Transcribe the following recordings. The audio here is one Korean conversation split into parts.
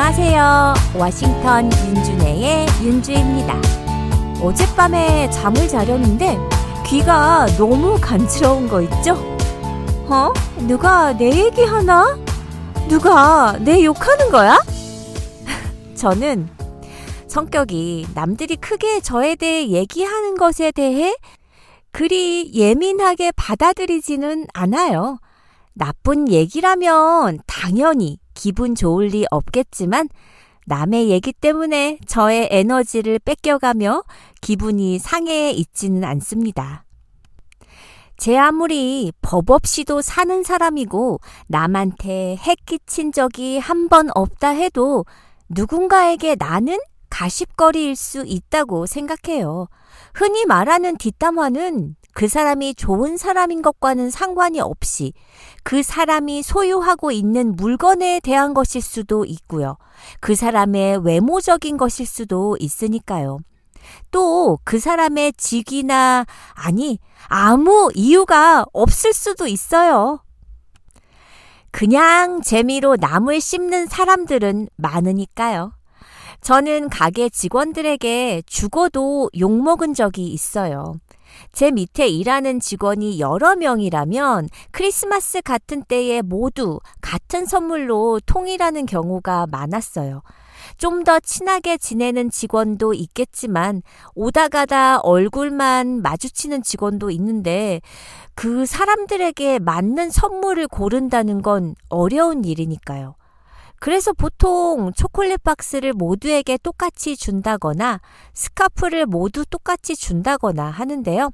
안녕하세요. 워싱턴 윤준혜의 윤주입니다. 어젯밤에 잠을 자려는데 귀가 너무 간지러운 거 있죠? 누가 내 얘기하나? 누가 내 욕하는 거야? 저는 성격이 남들이 크게 저에 대해 얘기하는 것에 대해 그리 예민하게 받아들이지는 않아요. 나쁜 얘기라면 당연히 기분 좋을 리 없겠지만 남의 얘기 때문에 저의 에너지를 뺏겨가며 기분이 상해 있지는 않습니다. 제 아무리 법 없이도 사는 사람이고 남한테 해 끼친 적이 한 번 없다 해도 누군가에게 나는 가십거리일 수 있다고 생각해요. 흔히 말하는 뒷담화는 그 사람이 좋은 사람인 것과는 상관이 없이 그 사람이 소유하고 있는 물건에 대한 것일 수도 있고요. 그 사람의 외모적인 것일 수도 있으니까요. 또 그 사람의 직위나 아무 이유가 없을 수도 있어요. 그냥 재미로 남을 씹는 사람들은 많으니까요. 저는 가게 직원들에게 죽어도 욕먹은 적이 있어요. 제 밑에 일하는 직원이 여러 명이라면 크리스마스 같은 때에 모두 같은 선물로 통일하는 경우가 많았어요. 좀 더 친하게 지내는 직원도 있겠지만 오다 가다 얼굴만 마주치는 직원도 있는데 그 사람들에게 맞는 선물을 고른다는 건 어려운 일이니까요. 그래서 보통 초콜릿 박스를 모두에게 똑같이 준다거나 스카프를 모두 똑같이 준다거나 하는데요.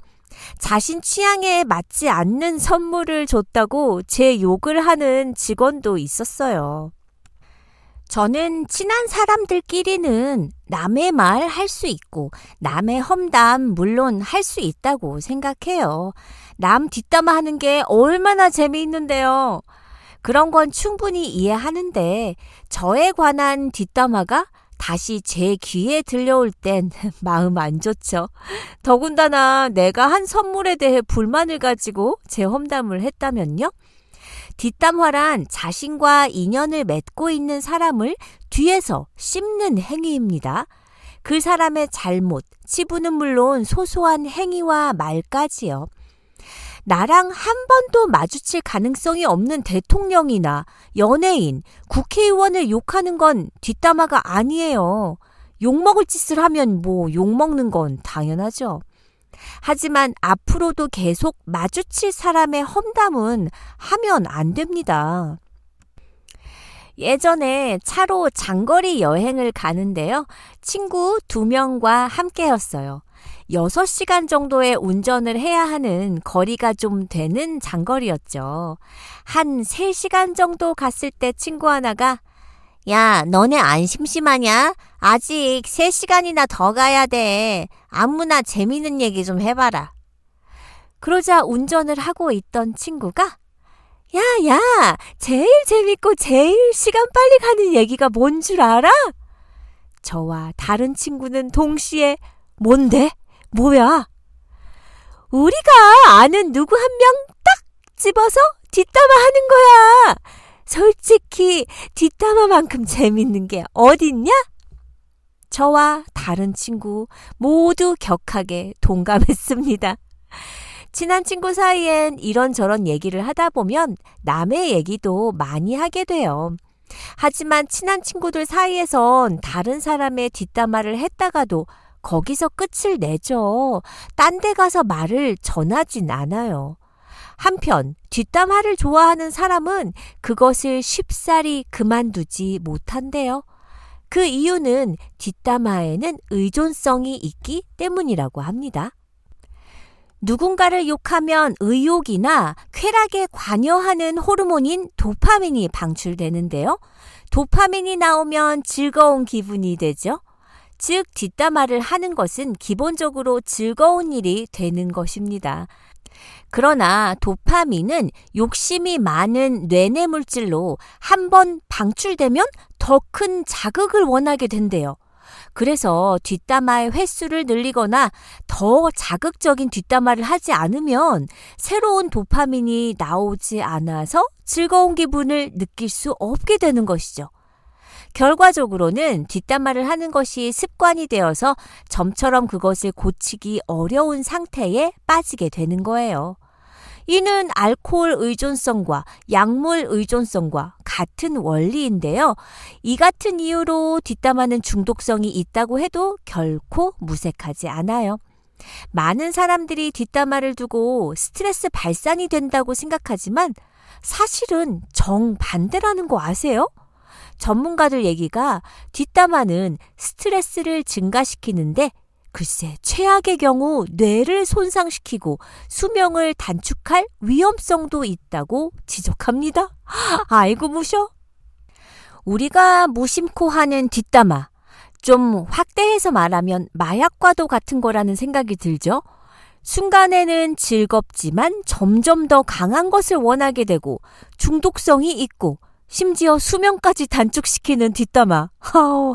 자신 취향에 맞지 않는 선물을 줬다고 제 욕을 하는 직원도 있었어요. 저는 친한 사람들끼리는 남의 말 할 수 있고 남의 험담 물론 할 수 있다고 생각해요. 남 뒷담화하는 게 얼마나 재미있는데요. 그런 건 충분히 이해하는데 저에 관한 뒷담화가 다시 제 귀에 들려올 땐 마음 안 좋죠. 더군다나 내가 한 선물에 대해 불만을 가지고 제 험담을 했다면요. 뒷담화란 자신과 인연을 맺고 있는 사람을 뒤에서 씹는 행위입니다. 그 사람의 잘못, 치부는 물론 소소한 행위와 말까지요. 나랑 한 번도 마주칠 가능성이 없는 대통령이나 연예인, 국회의원을 욕하는 건 뒷담화가 아니에요. 욕먹을 짓을 하면 욕먹는 건 당연하죠. 하지만 앞으로도 계속 마주칠 사람의 험담은 하면 안 됩니다. 예전에 차로 장거리 여행을 가는데요. 친구 2명과 함께였어요. 6시간 정도의 운전을 해야 하는 거리가 좀 되는 장거리였죠. 한 3시간 정도 갔을 때 친구 하나가 야, 너네 안 심심하냐? 아직 3시간이나 더 가야 돼. 아무나 재미있는 얘기 좀 해봐라. 그러자 운전을 하고 있던 친구가 야, 제일 재밌고 제일 시간 빨리 가는 얘기가 뭔 줄 알아? 저와 다른 친구는 동시에 뭔데? 뭐야? 우리가 아는 누구 한 명 딱 집어서 뒷담화하는 거야. 솔직히 뒷담화만큼 재밌는 게 어딨냐? 저와 다른 친구 모두 격하게 동감했습니다. 친한 친구 사이엔 이런저런 얘기를 하다 보면 남의 얘기도 많이 하게 돼요. 하지만 친한 친구들 사이에선 다른 사람의 뒷담화를 했다가도 거기서 끝을 내죠. 딴 데 가서 말을 전하진 않아요. 한편 뒷담화를 좋아하는 사람은 그것을 쉽사리 그만두지 못한대요. 그 이유는 뒷담화에는 의존성이 있기 때문이라고 합니다. 누군가를 욕하면 의욕이나 쾌락에 관여하는 호르몬인 도파민이 방출되는데요. 도파민이 나오면 즐거운 기분이 되죠. 즉 뒷담화를 하는 것은 기본적으로 즐거운 일이 되는 것입니다. 그러나 도파민은 욕심이 많은 뇌내 물질로 한번 방출되면 더 큰 자극을 원하게 된대요. 그래서 뒷담화의 횟수를 늘리거나 더 자극적인 뒷담화를 하지 않으면 새로운 도파민이 나오지 않아서 즐거운 기분을 느낄 수 없게 되는 것이죠. 결과적으로는 뒷담화를 하는 것이 습관이 되어서 점처럼 그것을 고치기 어려운 상태에 빠지게 되는 거예요. 이는 알코올 의존성과 약물 의존성과 같은 원리인데요. 이 같은 이유로 뒷담화는 중독성이 있다고 해도 결코 무색하지 않아요. 많은 사람들이 뒷담화를 두고 스트레스 발산이 된다고 생각하지만 사실은 정반대라는 거 아세요? 전문가들 얘기가 뒷담화는 스트레스를 증가시키는데 글쎄 최악의 경우 뇌를 손상시키고 수명을 단축할 위험성도 있다고 지적합니다. 아이고 무셔. 우리가 무심코 하는 뒷담화, 좀 확대해서 말하면 마약과도 같은 거라는 생각이 들죠. 순간에는 즐겁지만 점점 더 강한 것을 원하게 되고 중독성이 있고 심지어 수명까지 단축시키는 뒷담화.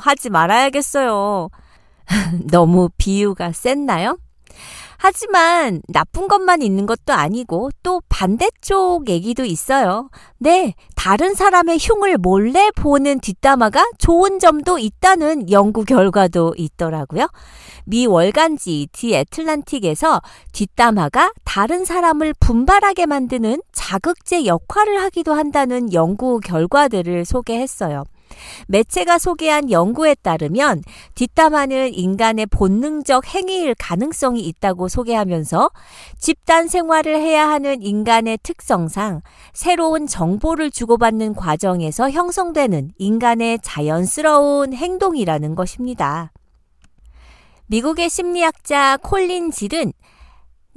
하지 말아야겠어요. 너무 비유가 셌나요? 하지만 나쁜 것만 있는 것도 아니고 또 반대쪽 얘기도 있어요. 네, 다른 사람의 흉을 몰래 보는 뒷담화가 좋은 점도 있다는 연구 결과도 있더라고요. 미 월간지 디 애틀란틱에서 뒷담화가 다른 사람을 분발하게 만드는 자극제 역할을 하기도 한다는 연구 결과들을 소개했어요. 매체가 소개한 연구에 따르면 뒷담화는 인간의 본능적 행위일 가능성이 있다고 소개하면서 집단 생활을 해야 하는 인간의 특성상 새로운 정보를 주고받는 과정에서 형성되는 인간의 자연스러운 행동이라는 것입니다. 미국의 심리학자 콜린 질은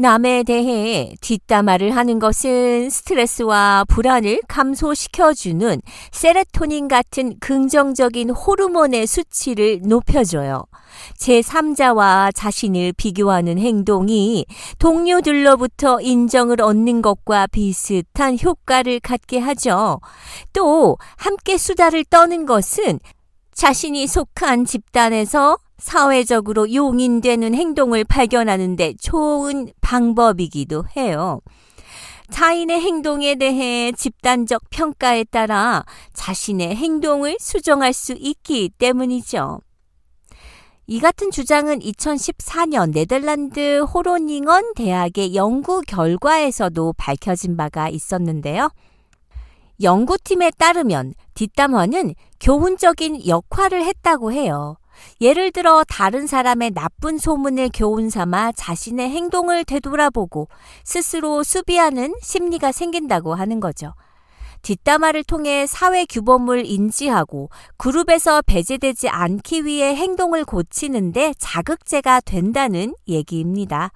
남에 대해 뒷담화를 하는 것은 스트레스와 불안을 감소시켜주는 세로토닌 같은 긍정적인 호르몬의 수치를 높여줘요. 제3자와 자신을 비교하는 행동이 동료들로부터 인정을 얻는 것과 비슷한 효과를 갖게 하죠. 또 함께 수다를 떠는 것은 자신이 속한 집단에서 사회적으로 용인되는 행동을 발견하는 데 좋은 방법이기도 해요. 타인의 행동에 대해 집단적 평가에 따라 자신의 행동을 수정할 수 있기 때문이죠. 이 같은 주장은 2014년 네덜란드 호로닝언 대학의 연구 결과에서도 밝혀진 바가 있었는데요. 연구팀에 따르면 뒷담화는 교훈적인 역할을 했다고 해요. 예를 들어 다른 사람의 나쁜 소문을 교훈 삼아 자신의 행동을 되돌아보고 스스로 수비하는 심리가 생긴다고 하는 거죠. 뒷담화를 통해 사회 규범을 인지하고 그룹에서 배제되지 않기 위해 행동을 고치는데 자극제가 된다는 얘기입니다.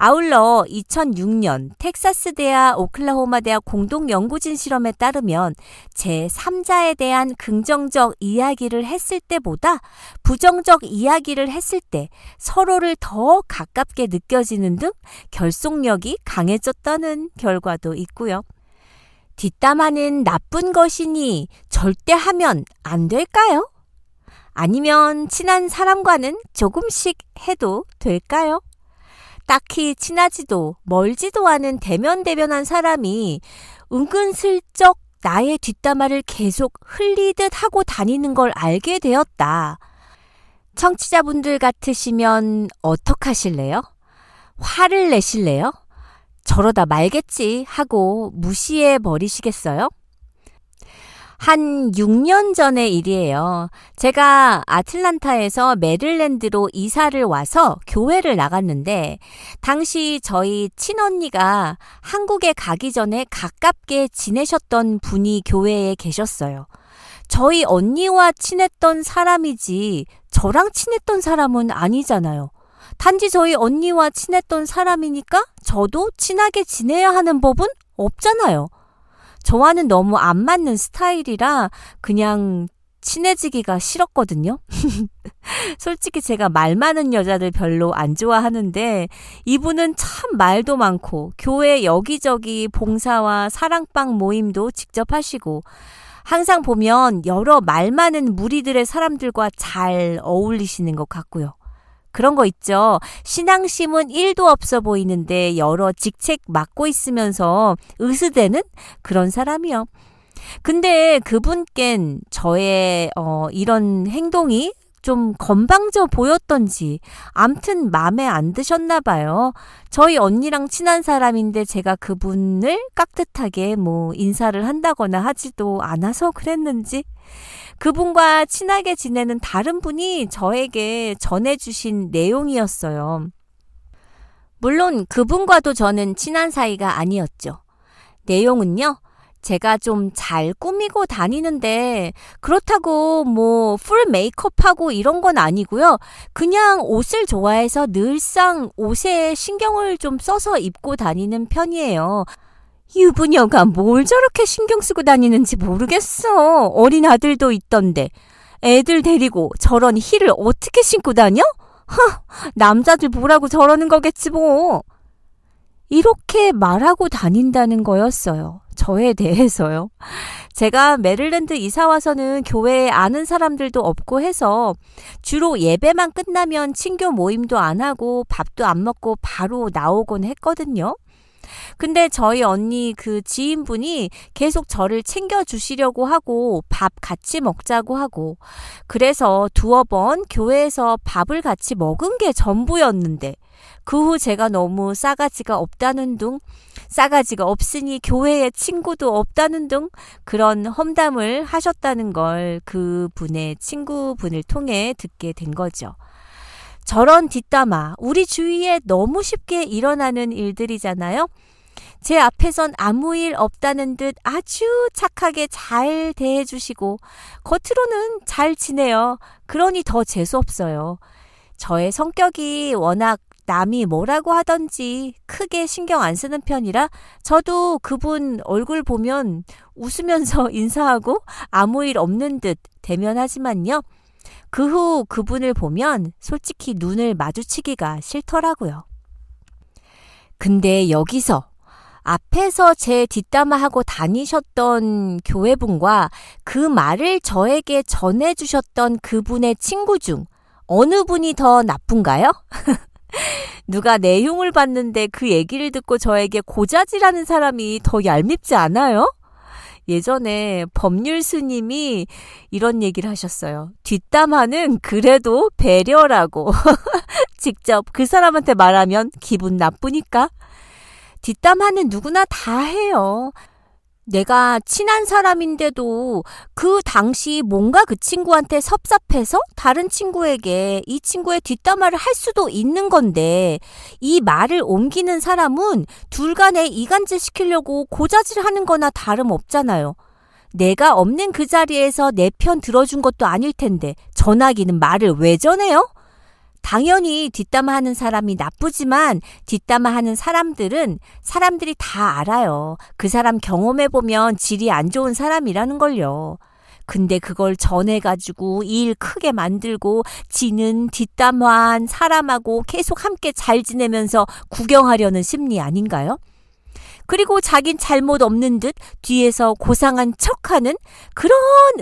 아울러 2006년 텍사스 대학, 오클라호마 대학 공동 연구진 실험에 따르면 제3자에 대한 긍정적 이야기를 했을 때보다 부정적 이야기를 했을 때 서로를 더 가깝게 느껴지는 등 결속력이 강해졌다는 결과도 있고요. 뒷담화는 나쁜 것이니 절대 하면 안 될까요? 아니면 친한 사람과는 조금씩 해도 될까요? 딱히 친하지도 멀지도 않은 대면대면한 사람이 은근슬쩍 나의 뒷담화를 계속 흘리듯 하고 다니는 걸 알게 되었다. 청취자분들 같으시면 어떡하실래요? 화를 내실래요? 저러다 말겠지 하고 무시해 버리시겠어요? 한 6년 전의 일이에요. 제가 아틀란타에서 메릴랜드로 이사를 와서 교회를 나갔는데 당시 저희 친언니가 한국에 가기 전에 가깝게 지내셨던 분이 교회에 계셨어요. 저희 언니와 친했던 사람이지 저랑 친했던 사람은 아니잖아요. 단지 저희 언니와 친했던 사람이니까 저도 친하게 지내야 하는 법은 없잖아요. 저와는 너무 안 맞는 스타일이라 그냥 친해지기가 싫었거든요. 솔직히 제가 말 많은 여자들 별로 안 좋아하는데 이분은 참 말도 많고 교회 여기저기 봉사와 사랑방 모임도 직접 하시고 항상 보면 여러 말 많은 무리들의 사람들과 잘 어울리시는 것 같고요. 그런 거 있죠. 신앙심은 1도 없어 보이는데 여러 직책 맡고 있으면서 으스대는 그런 사람이요. 근데 그분껜 저의 이런 행동이 좀 건방져 보였던지 암튼 마음에 안 드셨나 봐요. 저희 언니랑 친한 사람인데 제가 그분을 깍듯하게 인사를 한다거나 하지도 않아서 그랬는지 그분과 친하게 지내는 다른 분이 저에게 전해주신 내용이었어요. 물론 그분과도 저는 친한 사이가 아니었죠. 내용은요. 제가 좀 잘 꾸미고 다니는데 그렇다고 풀 메이크업하고 이런 건 아니고요. 그냥 옷을 좋아해서 늘상 옷에 신경을 좀 써서 입고 다니는 편이에요. 유부녀가 뭘 저렇게 신경 쓰고 다니는지 모르겠어. 어린 아들도 있던데. 애들 데리고 저런 힐을 어떻게 신고 다녀? 남자들 보라고 저러는 거겠지 뭐. 이렇게 말하고 다닌다는 거였어요. 저에 대해서요. 제가 메릴랜드 이사 와서는 교회에 아는 사람들도 없고 해서 주로 예배만 끝나면 친교 모임도 안 하고 밥도 안 먹고 바로 나오곤 했거든요. 근데 저희 언니 그 지인분이 계속 저를 챙겨주시려고 하고 밥 같이 먹자고 하고 그래서 두어 번 교회에서 밥을 같이 먹은 게 전부였는데 그 후 제가 너무 싸가지가 없다는 둥 싸가지가 없으니 교회에 친구도 없다는 둥 그런 험담을 하셨다는 걸 그분의 친구분을 통해 듣게 된 거죠. 저런 뒷담화 우리 주위에 너무 쉽게 일어나는 일들이잖아요. 제 앞에선 아무 일 없다는 듯 아주 착하게 잘 대해주시고 겉으로는 잘 지내요. 그러니 더 재수없어요. 저의 성격이 워낙 남이 뭐라고 하던지 크게 신경 안 쓰는 편이라 저도 그분 얼굴 보면 웃으면서 인사하고 아무 일 없는 듯 대면하지만요. 그 후 그분을 보면 솔직히 눈을 마주치기가 싫더라고요. 근데 여기서 앞에서 제 뒷담화하고 다니셨던 교회분과 그 말을 저에게 전해주셨던 그분의 친구 중 어느 분이 더 나쁜가요? 누가 내용을 봤는데 그 얘기를 듣고 저에게 고자질하는 사람이 더 얄밉지 않아요? 예전에 법률 스님이 이런 얘기를 하셨어요. 뒷담화는 그래도 배려라고. 직접 그 사람한테 말하면 기분 나쁘니까. 뒷담화는 누구나 다 해요. 내가 친한 사람인데도 그 당시 뭔가 그 친구한테 섭섭해서 다른 친구에게 이 친구의 뒷담화를 할 수도 있는 건데 이 말을 옮기는 사람은 둘 간에 이간질 시키려고 고자질하는 거나 다름없잖아요. 내가 없는 그 자리에서 내 편 들어준 것도 아닐 텐데 전화기는 말을 왜 전해요? 당연히 뒷담화하는 사람이 나쁘지만 뒷담화하는 사람들은 사람들이 다 알아요. 그 사람 경험해보면 질이 안 좋은 사람이라는 걸요. 근데 그걸 전해가지고 일 크게 만들고 지는 뒷담화한 사람하고 계속 함께 잘 지내면서 구경하려는 심리 아닌가요? 그리고 자긴 잘못 없는 듯 뒤에서 고상한 척하는 그런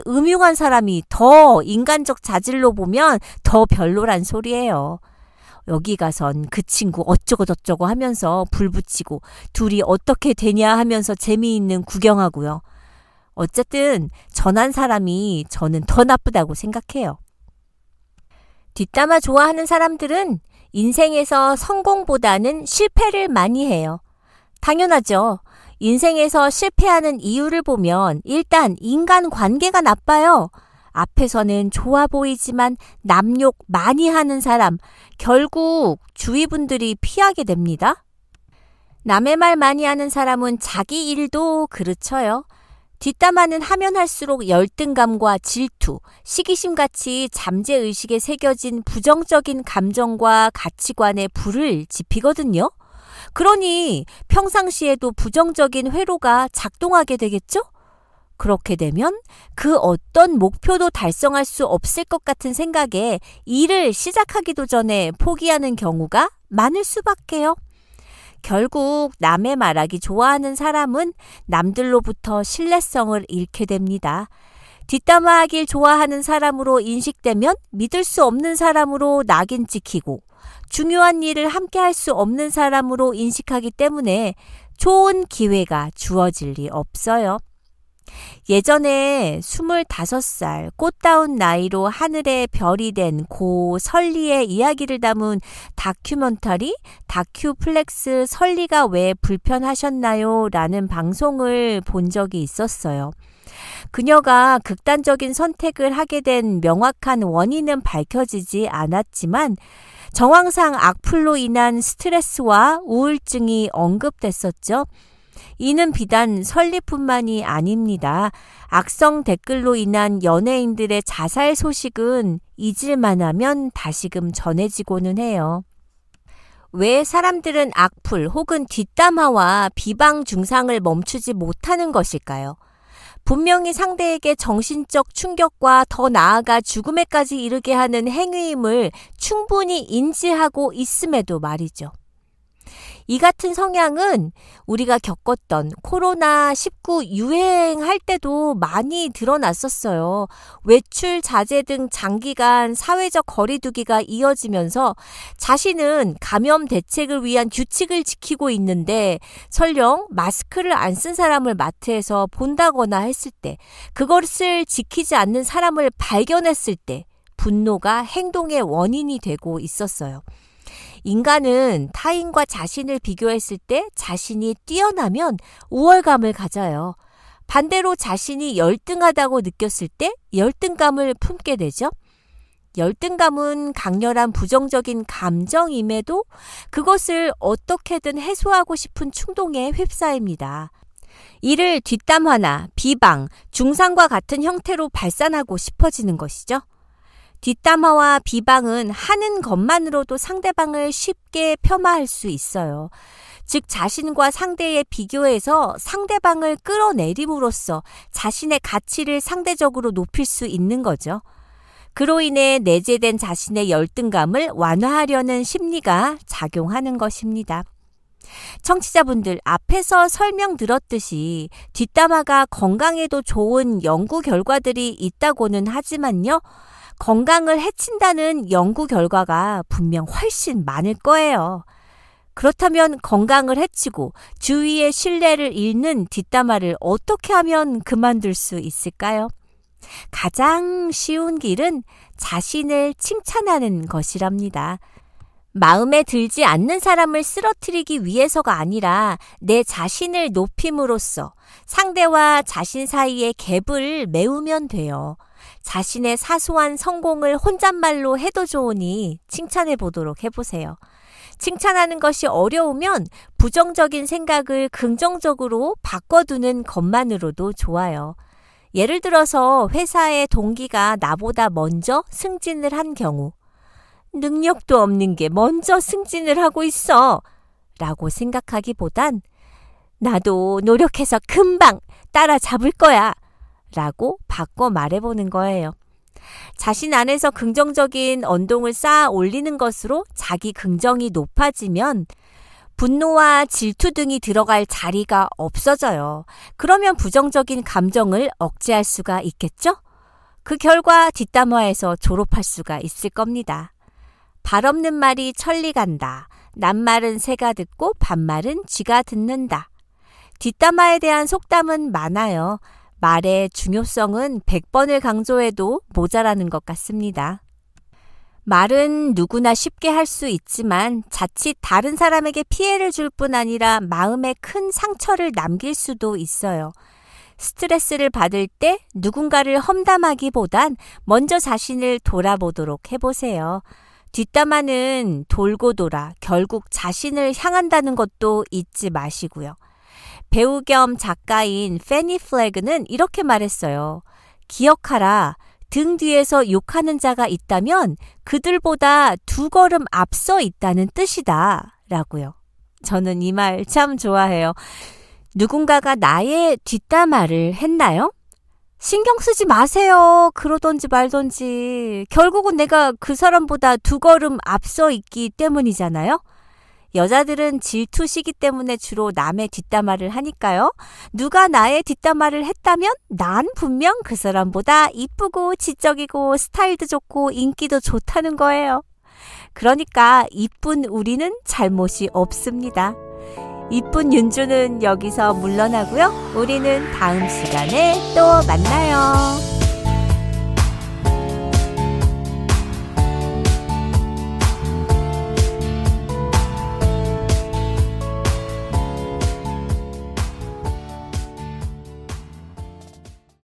음흉한 사람이 더 인간적 자질로 보면 더 별로란 소리예요. 여기 가선 그 친구 어쩌고 저쩌고 하면서 불 붙이고 둘이 어떻게 되냐 하면서 재미있는 구경하고요. 어쨌든 전한 사람이 저는 더 나쁘다고 생각해요. 뒷담화 좋아하는 사람들은 인생에서 성공보다는 실패를 많이 해요. 당연하죠. 인생에서 실패하는 이유를 보면 일단 인간관계가 나빠요. 앞에서는 좋아 보이지만 남욕 많이 하는 사람, 결국 주위 분들이 피하게 됩니다. 남의 말 많이 하는 사람은 자기 일도 그르쳐요. 뒷담화는 하면 할수록 열등감과 질투, 시기심같이 잠재의식에 새겨진 부정적인 감정과 가치관에 불을 지피거든요. 그러니 평상시에도 부정적인 회로가 작동하게 되겠죠? 그렇게 되면 그 어떤 목표도 달성할 수 없을 것 같은 생각에 일을 시작하기도 전에 포기하는 경우가 많을 수밖에요. 결국 남의 말하기 좋아하는 사람은 남들로부터 신뢰성을 잃게 됩니다. 뒷담화하길 좋아하는 사람으로 인식되면 믿을 수 없는 사람으로 낙인 찍히고 중요한 일을 함께 할 수 없는 사람으로 인식하기 때문에 좋은 기회가 주어질 리 없어요. 예전에 25살 꽃다운 나이로 하늘에 별이 된 고 설리의 이야기를 담은 다큐멘터리 다큐플렉스 설리가 왜 불편하셨나요? 라는 방송을 본 적이 있었어요. 그녀가 극단적인 선택을 하게 된 명확한 원인은 밝혀지지 않았지만 정황상 악플로 인한 스트레스와 우울증이 언급됐었죠. 이는 비단 설리뿐만이 아닙니다. 악성 댓글로 인한 연예인들의 자살 소식은 잊을만 하면 다시금 전해지고는 해요. 왜 사람들은 악플 혹은 뒷담화와 비방 중상을 멈추지 못하는 것일까요? 분명히 상대에게 정신적 충격과 더 나아가 죽음에까지 이르게 하는 행위임을 충분히 인지하고 있음에도 말이죠. 이 같은 성향은 우리가 겪었던 코로나19 유행할 때도 많이 드러났었어요. 외출 자제 등 장기간 사회적 거리 두기가 이어지면서 자신은 감염 대책을 위한 규칙을 지키고 있는데 설령 마스크를 안 쓴 사람을 마트에서 본다거나 했을 때, 그것을 지키지 않는 사람을 발견했을 때 분노가 행동의 원인이 되고 있었어요. 인간은 타인과 자신을 비교했을 때 자신이 뛰어나면 우월감을 가져요. 반대로 자신이 열등하다고 느꼈을 때 열등감을 품게 되죠. 열등감은 강렬한 부정적인 감정임에도 그것을 어떻게든 해소하고 싶은 충동에 휩싸입니다. 이를 뒷담화나 비방, 중상과 같은 형태로 발산하고 싶어지는 것이죠. 뒷담화와 비방은 하는 것만으로도 상대방을 쉽게 폄하할 수 있어요. 즉 자신과 상대의 비교해서 상대방을 끌어내림으로써 자신의 가치를 상대적으로 높일 수 있는 거죠. 그로 인해 내재된 자신의 열등감을 완화하려는 심리가 작용하는 것입니다. 청취자분들, 앞에서 설명드렸듯이 뒷담화가 건강에도 좋은 연구 결과들이 있다고는 하지만요. 건강을 해친다는 연구 결과가 분명 훨씬 많을 거예요. 그렇다면 건강을 해치고 주위의 신뢰를 잃는 뒷담화를 어떻게 하면 그만둘 수 있을까요? 가장 쉬운 길은 자신을 칭찬하는 것이랍니다. 마음에 들지 않는 사람을 쓰러뜨리기 위해서가 아니라 내 자신을 높임으로써 상대와 자신 사이의 갭을 메우면 돼요. 자신의 사소한 성공을 혼잣말로 해도 좋으니 칭찬해 보도록 해보세요. 칭찬하는 것이 어려우면 부정적인 생각을 긍정적으로 바꿔두는 것만으로도 좋아요. 예를 들어서 회사의 동기가 나보다 먼저 승진을 한 경우, 능력도 없는 게 먼저 승진을 하고 있어 라고 생각하기보단 나도 노력해서 금방 따라잡을 거야 라고 바꿔 말해보는 거예요. 자신 안에서 긍정적인 언동을 쌓아 올리는 것으로 자기 긍정이 높아지면 분노와 질투 등이 들어갈 자리가 없어져요. 그러면 부정적인 감정을 억제할 수가 있겠죠? 그 결과 뒷담화에서 졸업할 수가 있을 겁니다. 발 없는 말이 천리 간다. 낱말은 새가 듣고 반말은 쥐가 듣는다. 뒷담화에 대한 속담은 많아요. 말의 중요성은 100번을 강조해도 모자라는 것 같습니다. 말은 누구나 쉽게 할 수 있지만 자칫 다른 사람에게 피해를 줄 뿐 아니라 마음에 큰 상처를 남길 수도 있어요. 스트레스를 받을 때 누군가를 험담하기보단 먼저 자신을 돌아보도록 해보세요. 뒷담화는 돌고 돌아 결국 자신을 향한다는 것도 잊지 마시고요. 배우 겸 작가인 페니 플래그는 이렇게 말했어요. 기억하라. 등 뒤에서 욕하는 자가 있다면 그들보다 2걸음 앞서 있다는 뜻이다. 라고요. 저는 이 말 참 좋아해요. 누군가가 나의 뒷담화를 했나요? 신경 쓰지 마세요. 그러던지 말던지. 결국은 내가 그 사람보다 2걸음 앞서 있기 때문이잖아요. 여자들은 질투시기 때문에 주로 남의 뒷담화를 하니까요. 누가 나의 뒷담화를 했다면 난 분명 그 사람보다 이쁘고 지적이고 스타일도 좋고 인기도 좋다는 거예요. 그러니까 이쁜 우리는 잘못이 없습니다. 이쁜 윤주는 여기서 물러나고요. 우리는 다음 시간에 또 만나요.